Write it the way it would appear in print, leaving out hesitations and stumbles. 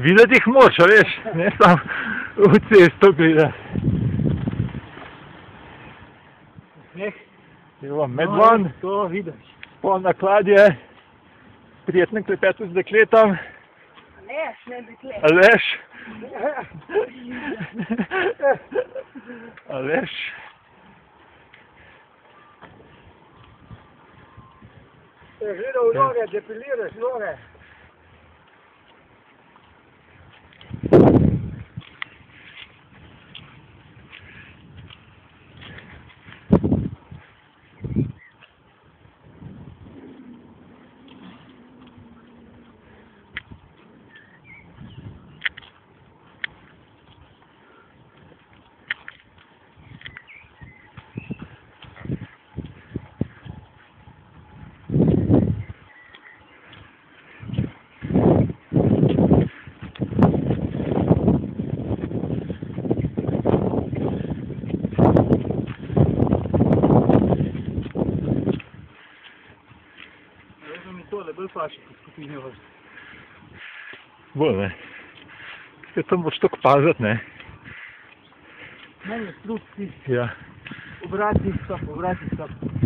Videti jih moč, veš, ne samo v cesto gledati. Evo, medvan, to vidiš. poln nakladje, prijetnem klepetu z dekletom. Aleš, ne deklet. Aleš. Aleš. Gledal v noge, depiliraš noge. Bolj paši kot skupini vas. Bolj, ne. Kaj tam boš toliko paziti, ne? Meni je strupci. Ja. Obrati stop.